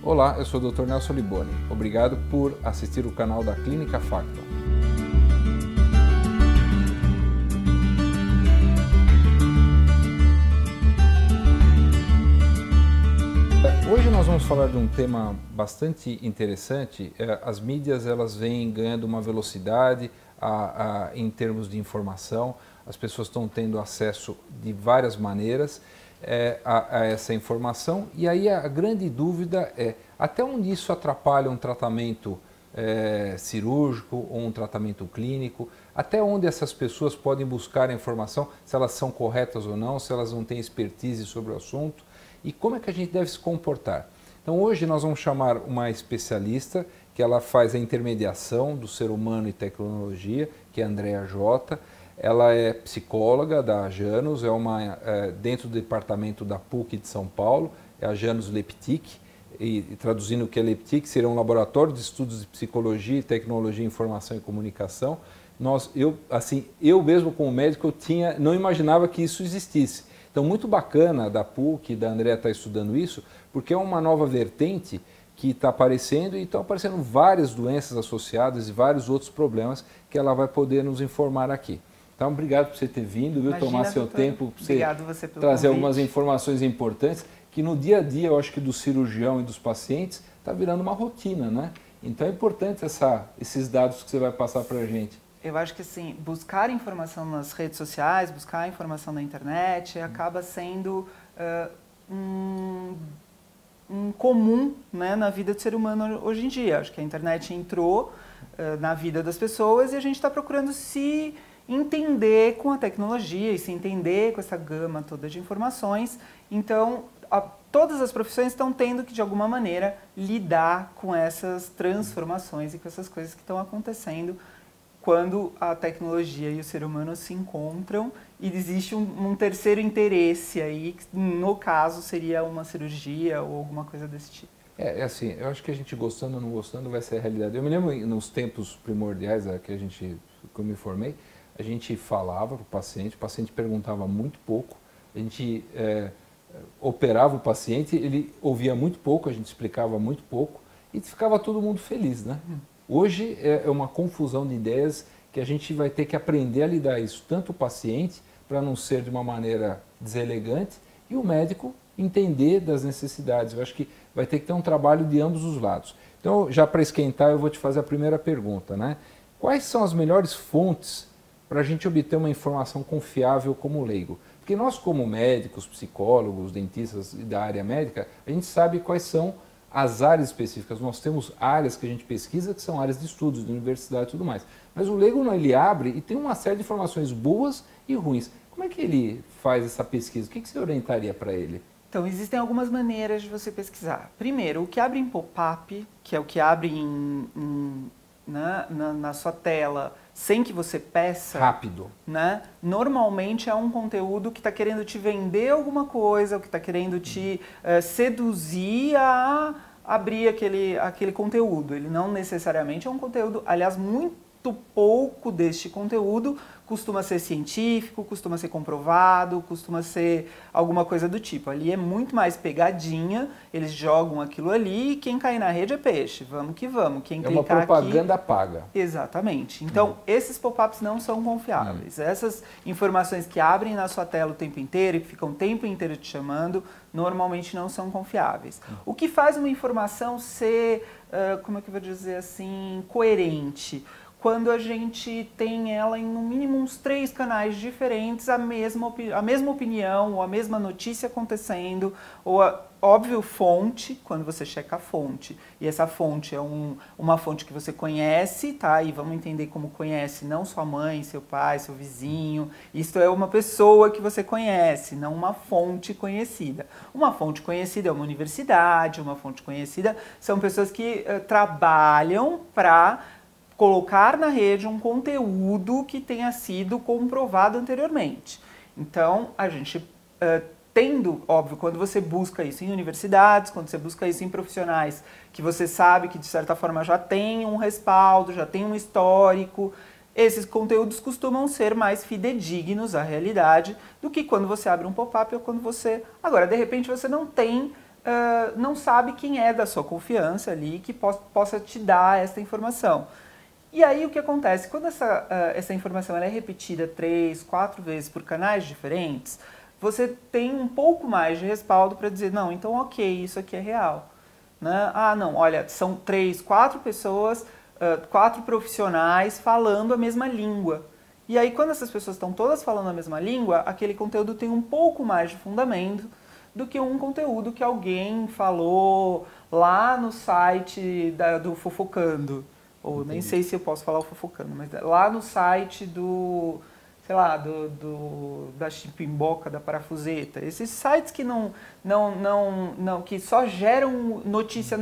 Olá, eu sou o Dr. Nelson Liboni. Obrigado por assistir o canal da Clínica Factual. Hoje nós vamos falar de um tema bastante interessante. As mídias elas vêm ganhando uma velocidade em termos de informação. As pessoas estão tendo acesso de várias maneiras a essa informação. E aí a grande dúvida é até onde isso atrapalha um tratamento cirúrgico ou um tratamento clínico, até onde essas pessoas podem buscar a informação, se elas são corretas ou não, se elas não têm expertise sobre o assunto. E como é que a gente deve se comportar? Então hoje nós vamos chamar uma especialista que ela faz a intermediação do ser humano e tecnologia, que é a Andrea Jota. Ela é psicóloga da Janus, dentro do departamento da PUC de São Paulo, é a Janus Leptic, e traduzindo o que é Leptic, seria um laboratório de estudos de psicologia, tecnologia, informação e comunicação. Eu mesmo como médico, não imaginava que isso existisse. Então, muito bacana da PUC, da Andrea estar estudando isso, porque é uma nova vertente que está aparecendo e estão aparecendo várias doenças associadas e vários outros problemas que ela vai poder nos informar aqui. Então, obrigado por você ter vindo, viu? Tomar seu tempo para você trazer algumas informações importantes que no dia a dia, eu acho que do cirurgião e dos pacientes, está virando uma rotina, né? Então, é importante esses dados que você vai passar para a gente. Eu acho que assim, buscar informação nas redes sociais, buscar informação na internet, acaba sendo um comum, né, na vida do ser humano hoje em dia. Acho que a internet entrou na vida das pessoas e a gente está procurando se entender com a tecnologia e se entender com essa gama toda de informações. Então, todas as profissões estão tendo que, de alguma maneira, lidar com essas transformações e com essas coisas que estão acontecendo quando a tecnologia e o ser humano se encontram e existe um terceiro interesse aí, que no caso seria uma cirurgia ou alguma coisa desse tipo. Assim, eu acho que a gente gostando ou não gostando vai ser a realidade. Eu me lembro nos tempos primordiais que eu me formei, a gente falava para o paciente perguntava muito pouco, a gente operava o paciente, ele ouvia muito pouco, a gente explicava muito pouco e ficava todo mundo feliz, né? Hoje é uma confusão de ideias que a gente vai ter que aprender a lidar isso, tanto o paciente, para não ser de uma maneira deselegante, e o médico entender das necessidades. Eu acho que vai ter que ter um trabalho de ambos os lados. Então, já para esquentar, eu vou te fazer a primeira pergunta, né? Quais são as melhores fontes para a gente obter uma informação confiável como leigo? Porque nós, como médicos, psicólogos, dentistas da área médica, a gente sabe quais são as áreas específicas. Nós temos áreas que a gente pesquisa, que são áreas de estudos, de universidade e tudo mais. Mas o leigo não, ele abre e tem uma série de informações boas e ruins. Como é que ele faz essa pesquisa? O que você orientaria para ele? Então, existem algumas maneiras de você pesquisar. Primeiro, o que abre em pop-up, que é o que abre na sua tela sem que você peça. Rápido. Né? Normalmente é um conteúdo que está querendo te vender alguma coisa, ou que está querendo te seduzir a abrir aquele conteúdo. Ele não necessariamente é um conteúdo, aliás, muito pouco deste conteúdo costuma ser científico, costuma ser comprovado, costuma ser alguma coisa do tipo. Ali é muito mais pegadinha, eles jogam aquilo ali e quem cair na rede é peixe, vamos que vamos. Quem clicar uma propaganda paga. Exatamente. Então, esses pop-ups não são confiáveis. Essas informações que abrem na sua tela o tempo inteiro e que ficam o tempo inteiro te chamando, normalmente não são confiáveis. O que faz uma informação ser, como é que eu vou dizer assim, coerente? Quando a gente tem ela em no mínimo uns 3 canais diferentes, a mesma opinião, ou a mesma notícia acontecendo, ou óbvio, fonte, quando você checa a fonte. E essa fonte é uma fonte que você conhece, tá? E vamos entender como conhece, não sua mãe, seu pai, seu vizinho. Isto é uma pessoa que você conhece, não uma fonte conhecida. Uma fonte conhecida é uma universidade, uma fonte conhecida são pessoas que trabalham para colocar na rede um conteúdo que tenha sido comprovado anteriormente. Então, a gente tendo, óbvio, quando você busca isso em universidades, quando você busca isso em profissionais que você sabe que de certa forma já tem um respaldo, já tem um histórico, esses conteúdos costumam ser mais fidedignos à realidade do que quando você abre um pop-up ou quando você... Agora, de repente, você não tem não sabe quem é da sua confiança ali que possa te dar essa informação. E aí o que acontece? Quando essa informação ela é repetida 3, 4 vezes por canais diferentes, você tem um pouco mais de respaldo para dizer, não, então ok, isso aqui é real. Né? Ah, não, olha, são 3, 4 pessoas, 4 profissionais falando a mesma língua. E aí quando essas pessoas estão todas falando a mesma língua, aquele conteúdo tem um pouco mais de fundamento do que um conteúdo que alguém falou lá no site do Fofocando. Ou entendi. Nem sei se eu posso falar o Fofocando, mas lá no site do, sei lá, da Chipimboca, da Parafuseta. Esses sites que que só geram notícia.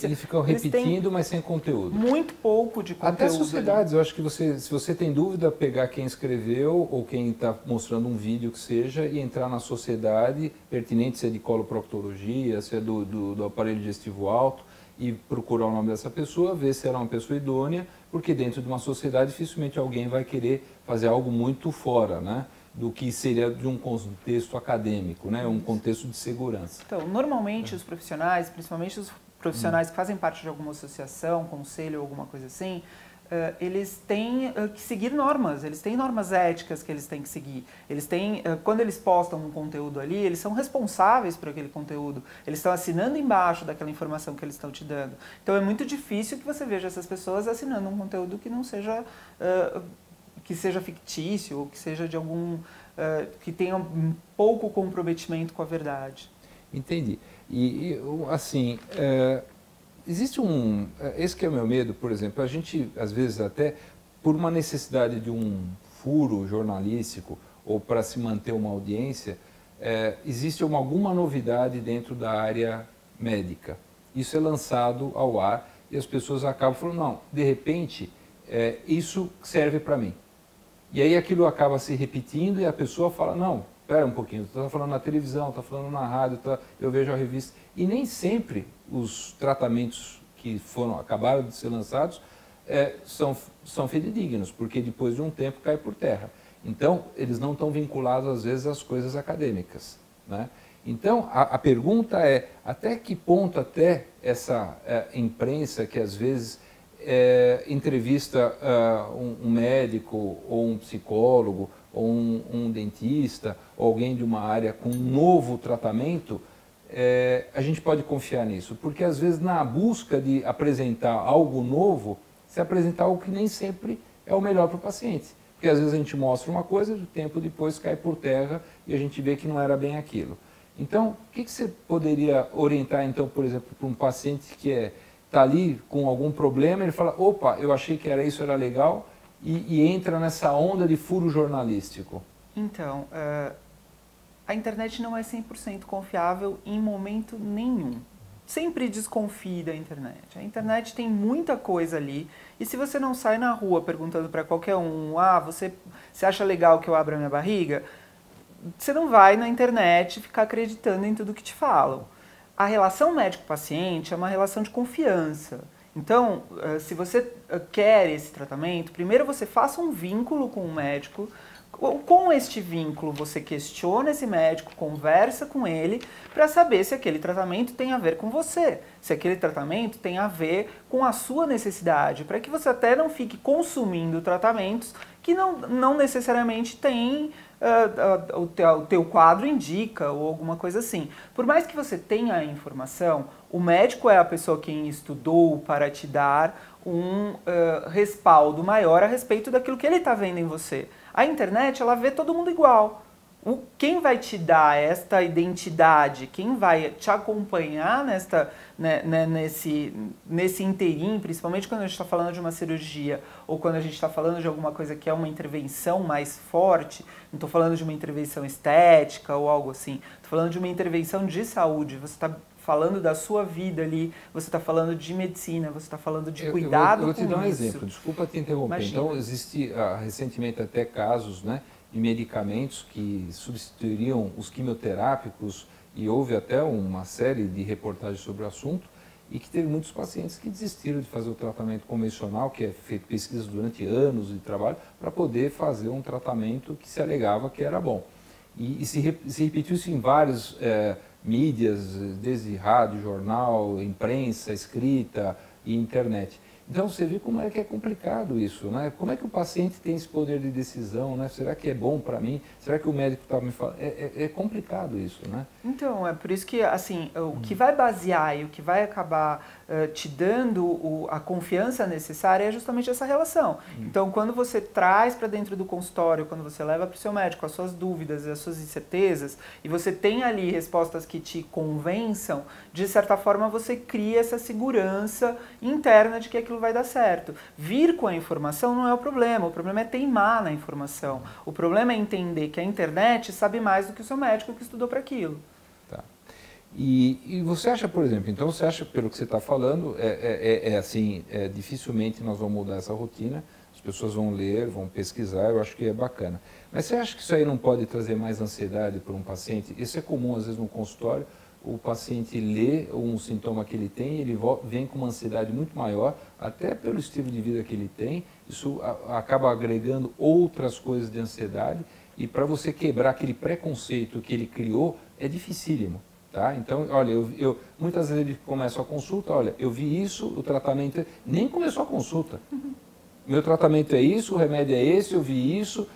Eles ficam repetindo, mas sem conteúdo. Muito pouco de conteúdo. Até sociedades, eu acho que se você tem dúvida, pegar quem escreveu ou quem está mostrando um vídeo que seja e entrar na sociedade pertinente, se é de coloproctologia, se é do aparelho digestivo alto, e procurar o nome dessa pessoa, ver se ela é uma pessoa idônea, porque dentro de uma sociedade dificilmente alguém vai querer fazer algo muito fora, né, do que seria de um contexto acadêmico, né, um contexto de segurança. Então, normalmente os profissionais, principalmente os profissionais que fazem parte de alguma associação, conselho ou alguma coisa assim, eles têm que seguir normas, eles têm normas éticas que eles têm que seguir. Eles têm, quando eles postam um conteúdo ali, eles são responsáveis por aquele conteúdo, eles estão assinando embaixo daquela informação que eles estão te dando. Então é muito difícil que você veja essas pessoas assinando um conteúdo que não seja, que seja fictício ou que seja de algum, que tenha um pouco comprometimento com a verdade. Entendi. E assim... existe esse que é o meu medo, por exemplo, a gente, às vezes até, por uma necessidade de um furo jornalístico ou para se manter uma audiência, existe alguma novidade dentro da área médica. Isso é lançado ao ar e as pessoas acabam falando, não, de repente, isso serve para mim. E aí aquilo acaba se repetindo e a pessoa fala, não, espera um pouquinho, você está falando na televisão, está falando na rádio, eu vejo a revista. E nem sempre os tratamentos que acabaram de ser lançados são fidedignos, porque depois de um tempo cai por terra. Então, eles não estão vinculados, às vezes, às coisas acadêmicas. Né? Então, a pergunta é, até que ponto até essa imprensa que, às vezes, entrevista um médico ou um psicólogo ou um dentista ou alguém de uma área com um novo tratamento, a gente pode confiar nisso, porque às vezes na busca de apresentar algo novo, se apresentar algo que nem sempre é o melhor para o paciente. Porque às vezes a gente mostra uma coisa, o tempo depois cai por terra e a gente vê que não era bem aquilo. Então, o que você poderia orientar, então, por exemplo, para um paciente que está ali com algum problema, ele fala, opa, eu achei que era isso, era legal, e entra nessa onda de furo jornalístico? Então, a internet não é 100% confiável em momento nenhum. Sempre desconfie da internet. A internet tem muita coisa ali e se você não sai na rua perguntando para qualquer um, você acha legal que eu abra minha barriga? Você não vai na internet ficar acreditando em tudo que te falam. A relação médico-paciente é uma relação de confiança. Então, se você quer esse tratamento, primeiro você faça um vínculo com o médico. Com este vínculo, você questiona esse médico, conversa com ele para saber se aquele tratamento tem a ver com você, se aquele tratamento tem a ver com a sua necessidade, para que você até não fique consumindo tratamentos que não necessariamente têm, o teu quadro indica ou alguma coisa assim. Por mais que você tenha a informação, o médico é a pessoa quem estudou para te dar um respaldo maior a respeito daquilo que ele está vendo em você. A internet, ela vê todo mundo igual. Quem vai te dar esta identidade, quem vai te acompanhar nesse inteirinho, principalmente quando a gente está falando de uma cirurgia ou quando a gente está falando de alguma coisa que é uma intervenção mais forte, não estou falando de uma intervenção estética ou algo assim, estou falando de uma intervenção de saúde, você está falando da sua vida ali, você está falando de medicina, você está falando de cuidado com isso. Eu vou te dar um exemplo, desculpa te interromper. Imagina. Então, existe recentemente até casos, né, de medicamentos que substituiriam os quimioterápicos e houve até uma série de reportagens sobre o assunto e que teve muitos pacientes que desistiram de fazer o tratamento convencional, que é feito pesquisa durante anos de trabalho, para poder fazer um tratamento que se alegava que era bom. E se repetiu isso em vários mídias, desde rádio, jornal, imprensa, escrita e internet. Então você vê como é que é complicado isso, né? Como é que o paciente tem esse poder de decisão, né? Será que é bom para mim? Será que o médico está me falando? É complicado isso, né? Então, é por isso que, assim, o que vai basear e o que vai acabar te dando a confiança necessária é justamente essa relação. Então, quando você traz para dentro do consultório, quando você leva para o seu médico as suas dúvidas e as suas incertezas, e você tem ali respostas que te convençam, de certa forma você cria essa segurança interna de que aquilo vai dar certo. Vir com a informação não é o problema é teimar na informação. O problema é entender que a internet sabe mais do que o seu médico que estudou para aquilo. E você acha, por exemplo, então você acha, pelo que você está falando, dificilmente nós vamos mudar essa rotina, as pessoas vão ler, vão pesquisar, eu acho que é bacana. Mas você acha que isso aí não pode trazer mais ansiedade para um paciente? Isso é comum, às vezes, no consultório, o paciente lê um sintoma que ele tem, ele vem com uma ansiedade muito maior, até pelo estilo de vida que ele tem, isso acaba agregando outras coisas de ansiedade, e para você quebrar aquele preconceito que ele criou, é dificílimo. Tá? Então, olha, muitas vezes ele começa a consulta, olha, eu vi isso, o tratamento, nem começou a consulta. Meu tratamento é isso, o remédio é esse, eu vi isso.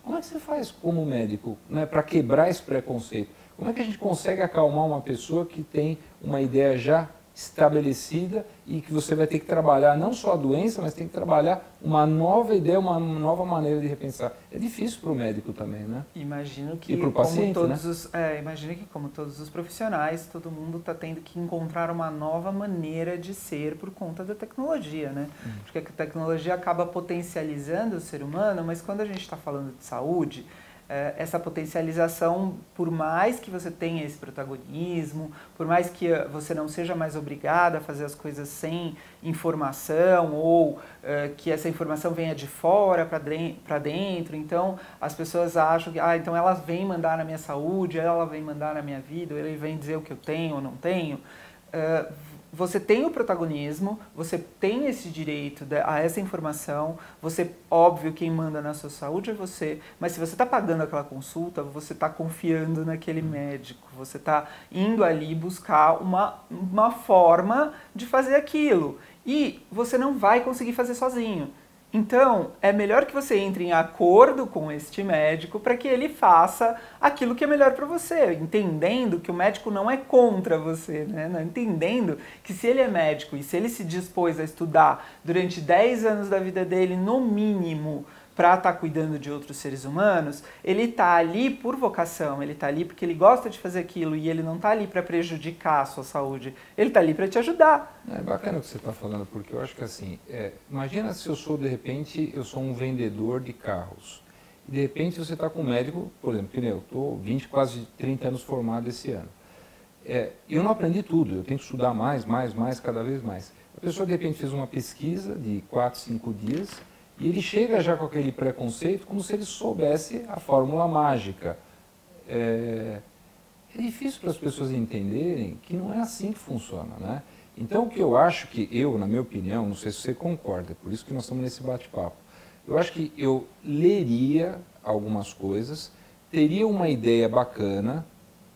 Como é que você faz como médico, né, para quebrar esse preconceito? Como é que a gente consegue acalmar uma pessoa que tem uma ideia já estabelecida e que você vai ter que trabalhar não só a doença, mas tem que trabalhar uma nova ideia, uma nova maneira de repensar. É difícil para o médico também, né? Imagino que, e para o paciente, imagino que, como todos os profissionais, todo mundo está tendo que encontrar uma nova maneira de ser por conta da tecnologia, né? Porque a tecnologia acaba potencializando o ser humano, mas quando a gente está falando de saúde, essa potencialização, por mais que você tenha esse protagonismo, por mais que você não seja mais obrigada a fazer as coisas sem informação ou que essa informação venha de fora para dentro, então as pessoas acham que então ela vem mandar na minha saúde, ela vem mandar na minha vida, ou ele vem dizer o que eu tenho ou não tenho. Você tem o protagonismo, você tem esse direito a essa informação, óbvio, quem manda na sua saúde é você, mas se você está pagando aquela consulta, você está confiando naquele médico, você está indo ali buscar uma forma de fazer aquilo, e você não vai conseguir fazer sozinho. Então, é melhor que você entre em acordo com este médico para que ele faça aquilo que é melhor para você, entendendo que o médico não é contra você, né? Entendendo que se ele é médico e se ele se dispôs a estudar durante 10 anos da vida dele, no mínimo, para estar cuidando de outros seres humanos, ele está ali por vocação, ele está ali porque ele gosta de fazer aquilo e ele não está ali para prejudicar a sua saúde, ele está ali para te ajudar. É bacana o que você está falando, porque eu acho que assim, imagina se eu sou, de repente, eu sou um vendedor de carros, e de repente você está com um médico, por exemplo, que eu estou 20, quase 30 anos formado esse ano. Eu não aprendi tudo, eu tenho que estudar mais, cada vez mais. A pessoa, de repente, fez uma pesquisa de 4, 5 dias, e ele chega já com aquele preconceito como se ele soubesse a fórmula mágica. É difícil para as pessoas entenderem que não é assim que funciona, né? Então, o que eu acho que na minha opinião, não sei se você concorda, por isso que nós estamos nesse bate-papo, eu acho que eu leria algumas coisas, teria uma ideia bacana,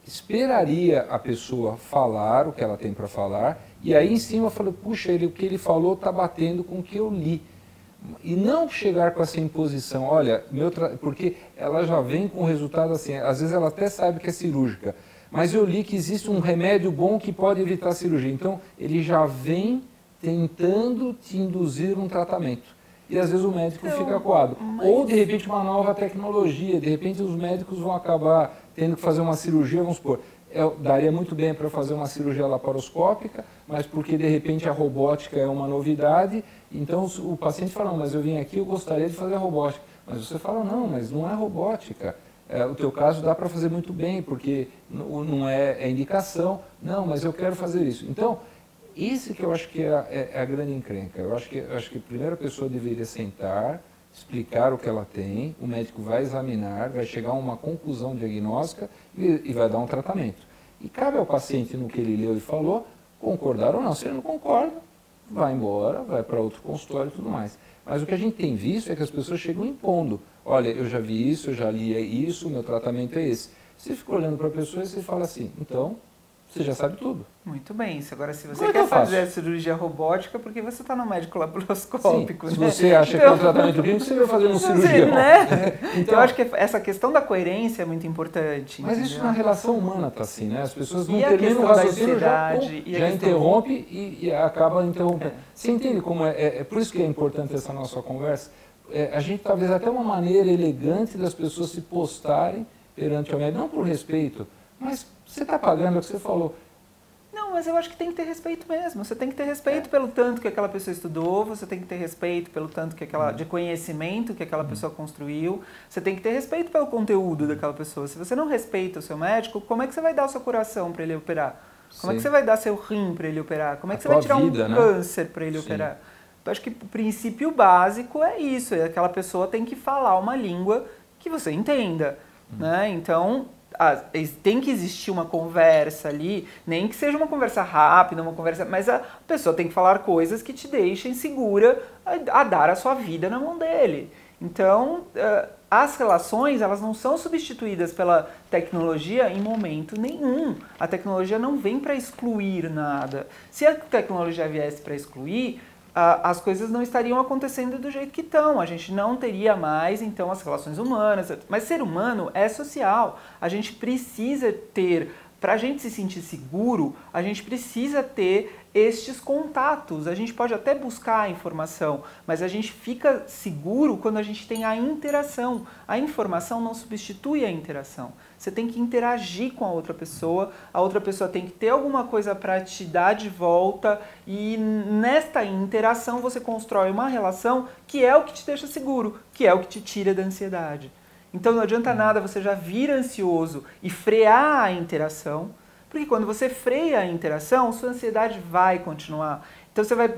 esperaria a pessoa falar o que ela tem para falar, e aí em cima eu falo, puxa, o que ele falou está batendo com o que eu li. E não chegar com essa imposição, olha, porque ela já vem com o resultado assim, às vezes ela até sabe que é cirúrgica, mas eu li que existe um remédio bom que pode evitar a cirurgia. Então, ele já vem tentando te induzir um tratamento. E às vezes o médico fica acuado. Ou, de repente, uma nova tecnologia, de repente os médicos vão acabar tendo que fazer uma cirurgia, vamos supor, daria muito bem para fazer uma cirurgia laparoscópica, mas porque de repente a robótica é uma novidade, então o paciente fala, não, mas eu vim aqui, eu gostaria de fazer a robótica. Mas você fala, não, mas não é robótica. O teu caso dá para fazer muito bem, porque não é indicação. Não, mas eu quero fazer isso. Então, isso que eu acho que é a grande encrenca. Eu acho que a primeira pessoa deveria sentar, explicar o que ela tem, o médico vai examinar, vai chegar a uma conclusão diagnóstica e vai dar um tratamento. E cabe ao paciente, no que ele leu e falou, concordar ou não. Se ele não concorda, vai embora, vai para outro consultório e tudo mais. Mas o que a gente tem visto é que as pessoas chegam impondo. Olha, eu já vi isso, eu já li isso, o meu tratamento é esse. Você fica olhando para a pessoa e você fala assim, então, você já sabe tudo. Muito bem. Agora, se você Como é que quer eu faço? fazer a cirurgia robótica, porque você está no médico laparoscópico, Sim, né? se você acha que é um tratamento clínico, você vai fazer um cirurgião. Né? Então, eu acho que essa questão da coerência é muito importante. Mas entendeu? isso na relação humana está assim, né? As pessoas não E a terminam o questão da raciocínio, ansiedade, e a já questão- interrompe e acaba interrompendo. Você entende como é por isso que é importante essa nossa conversa? A gente talvez até uma maneira elegante das pessoas se postarem perante o médico, não por respeito, mas você está pagando, é o que você falou. Não, mas eu acho que tem que ter respeito mesmo. Você tem que ter respeito pelo tanto que aquela pessoa estudou, você tem que ter respeito pelo tanto que de conhecimento que aquela pessoa construiu, você tem que ter respeito pelo conteúdo daquela pessoa. Se você não respeita o seu médico, como é que você vai dar o seu coração para ele operar? Como é que você vai dar seu rim para ele operar? Como é que você vai tirar um câncer para ele operar? Eu acho que o princípio básico é isso, é aquela pessoa tem que falar uma língua que você entenda, né? Então, tem que existir uma conversa ali, nem que seja uma conversa rápida, mas a pessoa tem que falar coisas que te deixem segura a dar a sua vida na mão dele. Então, as relações, elas não são substituídas pela tecnologia em momento nenhum. A tecnologia não vem para excluir nada. Se a tecnologia viesse para excluir, as coisas não estariam acontecendo do jeito que estão. A gente não teria mais, então, as relações humanas. Mas ser humano é social. A gente precisa ter, para a gente se sentir seguro, a gente precisa ter estes contatos. A gente pode até buscar a informação, mas a gente fica seguro quando a gente tem a interação. A informação não substitui a interação. Você tem que interagir com a outra pessoa tem que ter alguma coisa para te dar de volta e nesta interação você constrói uma relação que é o que te deixa seguro, que é o que te tira da ansiedade. Então não adianta nada você já vir ansioso e frear a interação, porque quando você freia a interação, sua ansiedade vai continuar. Então você vai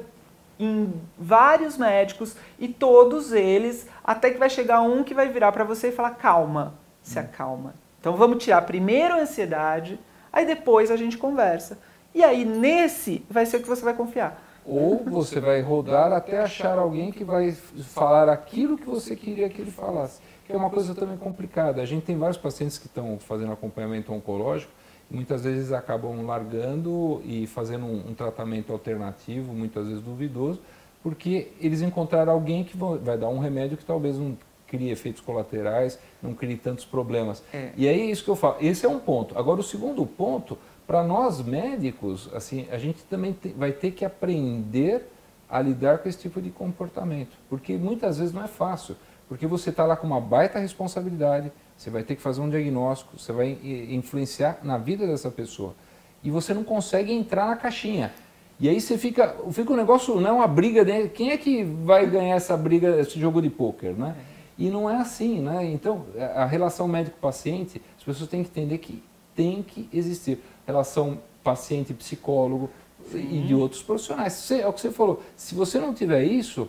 em vários médicos e todos eles, até que vai chegar um que vai virar para você e falar, calma, se acalma. Então vamos tirar primeiro a ansiedade, aí depois a gente conversa. E aí nesse vai ser o que você vai confiar. Ou você vai rodar até achar alguém que vai falar aquilo que você queria que ele falasse. Que é uma coisa também complicada. A gente tem vários pacientes que estão fazendo acompanhamento oncológico e muitas vezes acabam largando e fazendo um tratamento alternativo, muitas vezes duvidoso, porque eles encontraram alguém que vai dar um remédio que talvez não crie efeitos colaterais, não crie tantos problemas. E aí é isso que eu falo. Esse é um ponto. Agora, o segundo ponto, para nós médicos, assim, a gente também vai ter que aprender a lidar com esse tipo de comportamento, porque muitas vezes não é fácil, porque você está lá com uma baita responsabilidade, você vai ter que fazer um diagnóstico, você vai influenciar na vida dessa pessoa, e você não consegue entrar na caixinha. E aí você fica um negócio, não é uma briga, né? Quem é que vai ganhar essa briga, esse jogo de pôquer, né? E não é assim, né? Então, a relação médico-paciente, as pessoas têm que entender que tem que existir relação paciente-psicólogo e de outros profissionais. É o que você falou, se você não tiver isso,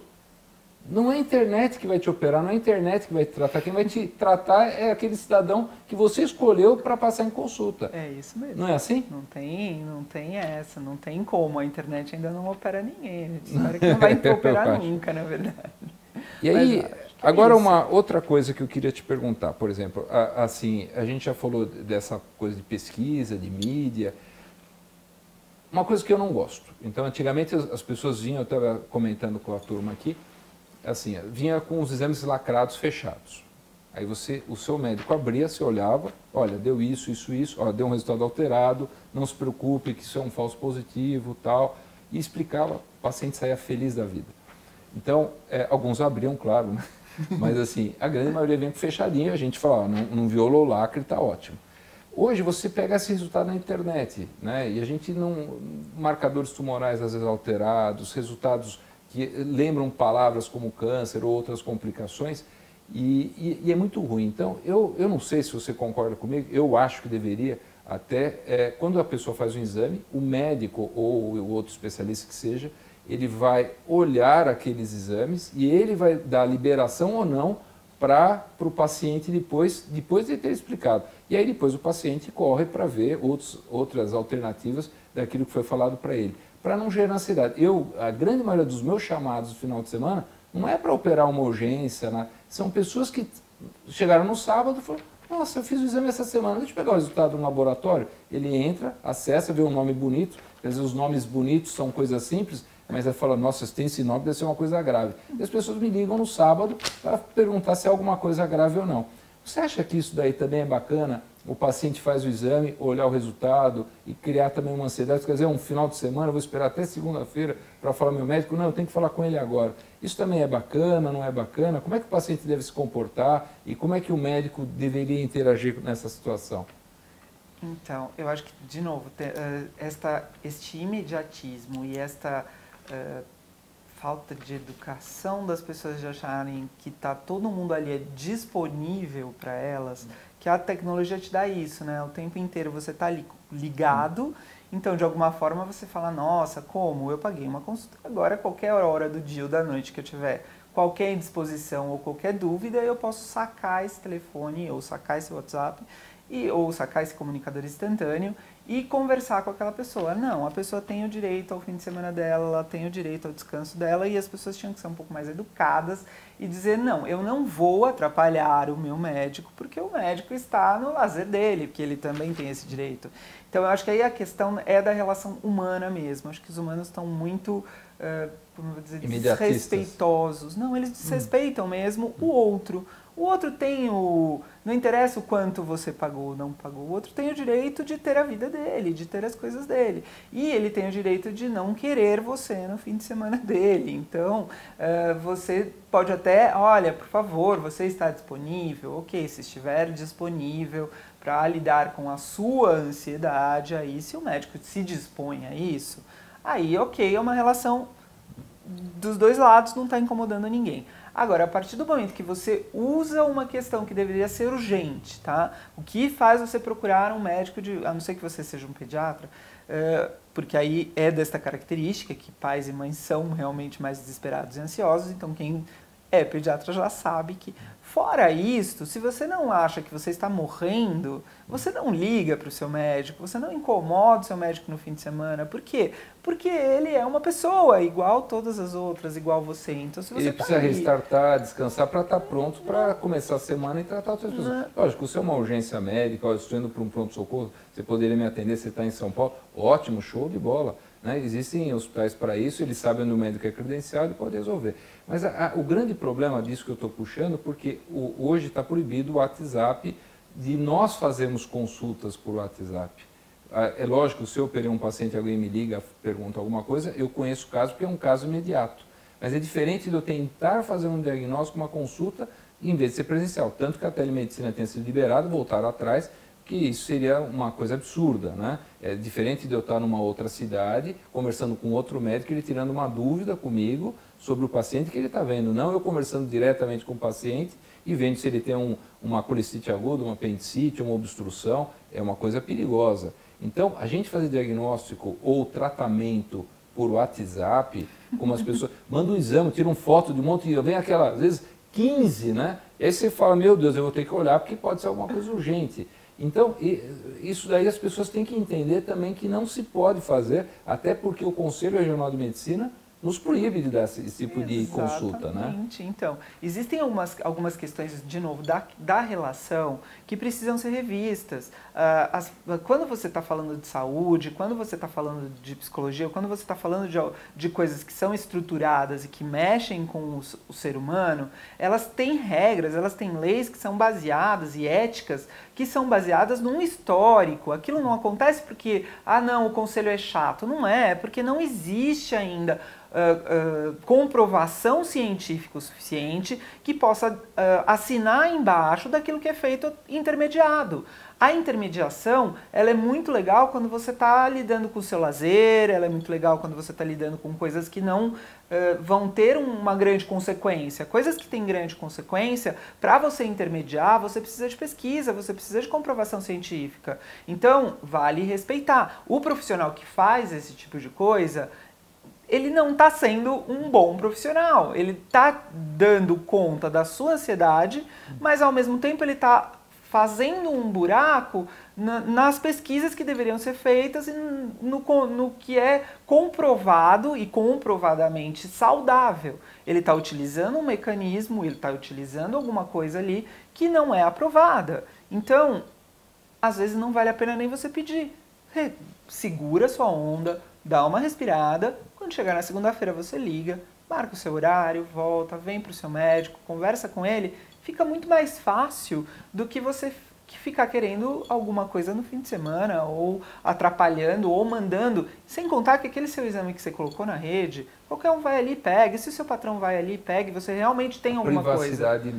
não é a internet que vai te operar, não é a internet que vai te tratar, quem vai te tratar é aquele cidadão que você escolheu para passar em consulta. É isso mesmo. Não é assim? Não tem essa, não tem como, a internet ainda não opera ninguém, a gente espera que não vai operar nunca, na verdade. E aí, agora uma outra coisa que eu queria te perguntar, por exemplo, assim, a gente já falou dessa coisa de pesquisa, de mídia, uma coisa que eu não gosto. Então, antigamente as pessoas vinham, eu estava comentando com a turma aqui, assim, vinha com os exames lacrados fechados. Aí o seu médico abria, você olhava, olha, deu isso, ó, deu um resultado alterado, não se preocupe que isso é um falso positivo, tal, e explicava, o paciente saía feliz da vida. Então, alguns abriam, claro, né? Mas assim, a grande maioria vinha com fechadinho, a gente falava, não violou o lacre, está ótimo. Hoje você pega esse resultado na internet, né? E a gente marcadores tumorais às vezes alterados, resultados que lembram palavras como câncer ou outras complicações, e é muito ruim. Então, eu não sei se você concorda comigo, eu acho que deveria até, quando a pessoa faz um exame, o médico ou o outro especialista que seja, ele vai olhar aqueles exames e ele vai dar liberação ou não para o paciente depois de ter explicado. E aí depois o paciente corre para ver outras alternativas daquilo que foi falado para ele, para não gerar ansiedade. A grande maioria dos meus chamados no final de semana não é para operar uma urgência, né? São pessoas que chegaram no sábado e falaram, Nossa, eu fiz o exame essa semana, deixa eu pegar o resultado do laboratório. Ele entra, acessa, vê um nome bonito, quer dizer, os nomes bonitos são coisas simples, mas ele fala, nossa, se tem esse nome, deve ser uma coisa grave. E as pessoas me ligam no sábado para perguntar se é alguma coisa grave ou não. Você acha que isso daí também é bacana? O paciente faz o exame, olhar o resultado e criar também uma ansiedade. Quer dizer, um final de semana, eu vou esperar até segunda-feira para falar ao meu médico. Não, eu tenho que falar com ele agora. Isso também é bacana, não é bacana? Como é que o paciente deve se comportar e como é que o médico deveria interagir nessa situação? Então, eu acho que, de novo, este imediatismo e esta falta de educação das pessoas de acharem que tá todo mundo ali é disponível para elas, que a tecnologia te dá isso, né? O tempo inteiro você tá ali ligado, então de alguma forma você fala, nossa, como? Eu paguei uma consulta, agora qualquer hora do dia ou da noite que eu tiver qualquer indisposição ou qualquer dúvida, eu posso sacar esse telefone ou sacar esse WhatsApp ou sacar esse comunicador instantâneo e conversar com aquela pessoa. Não, a pessoa tem o direito ao fim de semana dela, ela tem o direito ao descanso dela e as pessoas tinham que ser um pouco mais educadas e dizer, não, eu não vou atrapalhar o meu médico porque o médico está no lazer dele, porque ele também tem esse direito. Então eu acho que aí a questão é da relação humana mesmo. Acho que os humanos estão muito, como eu vou dizer, desrespeitosos. Não, eles desrespeitam mesmo o outro. O outro tem não interessa o quanto você pagou ou não pagou, o outro tem o direito de ter a vida dele, de ter as coisas dele. E ele tem o direito de não querer você no fim de semana dele. Então, você pode até, olha, por favor, você está disponível? Ok, se estiver disponível para lidar com a sua ansiedade, aí se o médico se dispõe a isso, aí ok, é uma relação dos dois lados, não está incomodando ninguém. Agora, a partir do momento que você usa uma questão que deveria ser urgente, tá? O que faz você procurar um médico, a não ser que você seja um pediatra, porque aí é desta característica que pais e mães são realmente mais desesperados e ansiosos, então quem é pediatra já sabe que, fora isto, se você não acha que você está morrendo, você não liga para o seu médico, você não incomoda o seu médico no fim de semana. Por quê? Porque ele é uma pessoa igual todas as outras, igual você. Então, se você ele precisa restartar, descansar para estar pronto para começar a semana e tratar outras pessoas. Lógico, se é uma urgência médica, eu estou indo para um pronto-socorro, você poderia me atender, você está em São Paulo, ótimo, show de bola. Né? Existem hospitais para isso, eles sabem onde o médico é credenciado e pode resolver. Mas o grande problema disso que eu estou puxando, porque hoje está proibido o WhatsApp, de nós fazermos consultas por WhatsApp. É lógico, se eu operei um paciente, alguém me liga, pergunta alguma coisa, eu conheço o caso porque é um caso imediato. Mas é diferente de eu tentar fazer um diagnóstico, uma consulta, em vez de ser presencial. Tanto que a telemedicina tenha sido liberada, voltaram atrás, que isso seria uma coisa absurda, né? É diferente de eu estar numa outra cidade, conversando com outro médico, ele tirando uma dúvida comigo sobre o paciente que ele está vendo. Não eu conversando diretamente com o paciente e vendo se ele tem uma colicite aguda, uma apendicite, uma obstrução, é uma coisa perigosa. Então, a gente fazer diagnóstico ou tratamento por WhatsApp, como as pessoas mandam um exame, tiram foto de um monte, vem aquela, às vezes, 15, né? E aí você fala, meu Deus, eu vou ter que olhar porque pode ser alguma coisa urgente. Então, isso daí as pessoas têm que entender também que não se pode fazer, até porque o Conselho Regional de Medicina nos proíbe de dar esse tipo de consulta, né? Exatamente. Então, existem algumas questões, de novo, da relação que precisam ser revistas. Quando você está falando de saúde, quando você está falando de psicologia, quando você está falando de coisas que são estruturadas e que mexem com o ser humano, elas têm regras, elas têm leis que são baseadas e éticas que são baseadas num histórico. Aquilo não acontece porque, não, o conselho é chato. Não é porque não existe ainda comprovação científica o suficiente que possa assinar embaixo daquilo que é feito intermediado. A intermediação, ela é muito legal quando você está lidando com o seu lazer, ela é muito legal quando você está lidando com coisas que não vão ter uma grande consequência. Coisas que têm grande consequência, para você intermediar, você precisa de pesquisa, você precisa de comprovação científica. Então, vale respeitar. O profissional que faz esse tipo de coisa, ele não está sendo um bom profissional. Ele está dando conta da sua ansiedade, mas ao mesmo tempo ele está fazendo um buraco nas pesquisas que deveriam ser feitas e no que é comprovado e comprovadamente saudável. Ele está utilizando um mecanismo, ele está utilizando alguma coisa ali que não é aprovada. Então, às vezes não vale a pena nem você pedir. Segura a sua onda, dá uma respirada, quando chegar na segunda-feira você liga, marca o seu horário, volta, vem para o seu médico, conversa com ele, fica muito mais fácil do que você ficar querendo alguma coisa no fim de semana, ou atrapalhando, ou mandando, sem contar que aquele seu exame que você colocou na rede, qualquer um vai ali e pega, e se o seu patrão vai ali e pega, e você realmente tem alguma coisa. Privacidade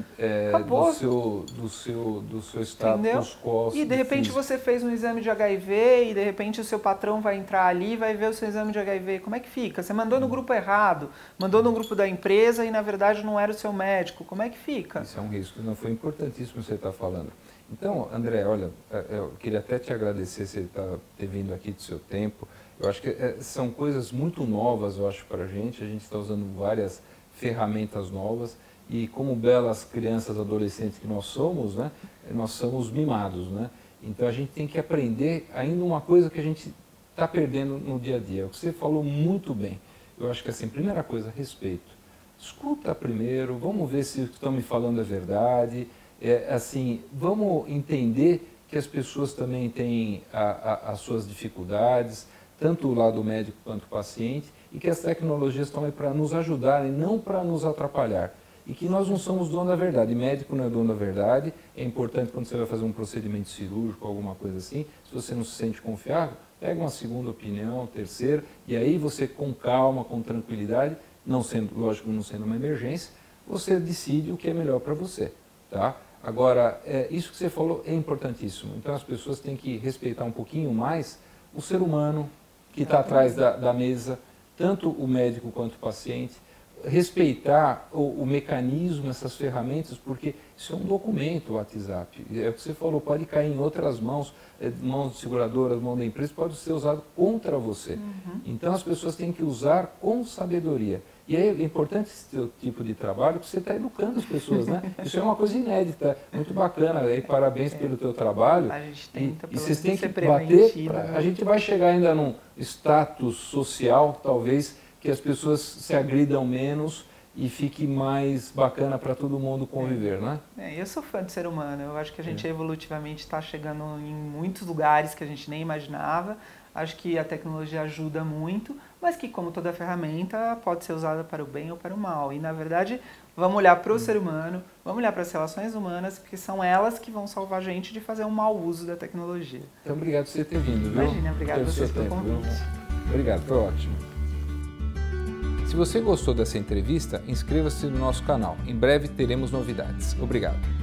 do seu status quo. E de repente você fez um exame de HIV, e de repente o seu patrão vai entrar ali e vai ver o seu exame de HIV, como é que fica? Você mandou no grupo errado, mandou no grupo da empresa e na verdade não era o seu médico, como é que fica? Isso é um risco, não foi importantíssimo o que você está falando. Então, André, olha, eu queria até te agradecer você ter vindo aqui do seu tempo. Eu acho que são coisas muito novas, eu acho, para a gente está usando várias ferramentas novas e como belas crianças, adolescentes que nós somos, né, nós somos mimados, né? Então a gente tem que aprender ainda uma coisa que a gente está perdendo no dia a dia. O que você falou muito bem. Eu acho que assim, primeira coisa, respeito. Escuta primeiro, vamos ver se o que estão me falando é verdade. Assim, vamos entender que as pessoas também têm as suas dificuldades, tanto o lado médico quanto o paciente, e que as tecnologias estão aí para nos ajudar e não para nos atrapalhar. E que nós não somos dono da verdade, médico não é dono da verdade, é importante quando você vai fazer um procedimento cirúrgico, alguma coisa assim, se você não se sente confiável, pega uma segunda opinião, terceira, e aí você com calma, com tranquilidade, não sendo, lógico, não sendo uma emergência, você decide o que é melhor para você, tá? Agora, isso que você falou é importantíssimo. Então, as pessoas têm que respeitar um pouquinho mais o ser humano que está atrás da mesa, tanto o médico quanto o paciente, respeitar o mecanismo, essas ferramentas, porque isso é um documento, o WhatsApp. É o que você falou, pode cair em outras mãos, mãos de seguradoras, mãos da empresa, pode ser usado contra você. Então, as pessoas têm que usar com sabedoria. E é importante esse tipo de trabalho, porque você está educando as pessoas, né? Isso é uma coisa inédita, muito bacana. E parabéns pelo teu trabalho. A gente tenta, e vocês têm que bater. A gente vai chegar ainda num status social, talvez, que as pessoas se agridam menos e fique mais bacana para todo mundo conviver, né? Eu sou fã de ser humano. Eu acho que a gente evolutivamente está chegando em muitos lugares que a gente nem imaginava. Acho que a tecnologia ajuda muito, mas que, como toda ferramenta, pode ser usada para o bem ou para o mal. E, na verdade, vamos olhar para o ser humano, vamos olhar para as relações humanas, porque são elas que vão salvar a gente de fazer um mau uso da tecnologia. Então, obrigado por você ter vindo, viu? Imagina, obrigado a vocês pelo convite. Obrigado, foi ótimo. Se você gostou dessa entrevista, inscreva-se no nosso canal. Em breve teremos novidades. Obrigado.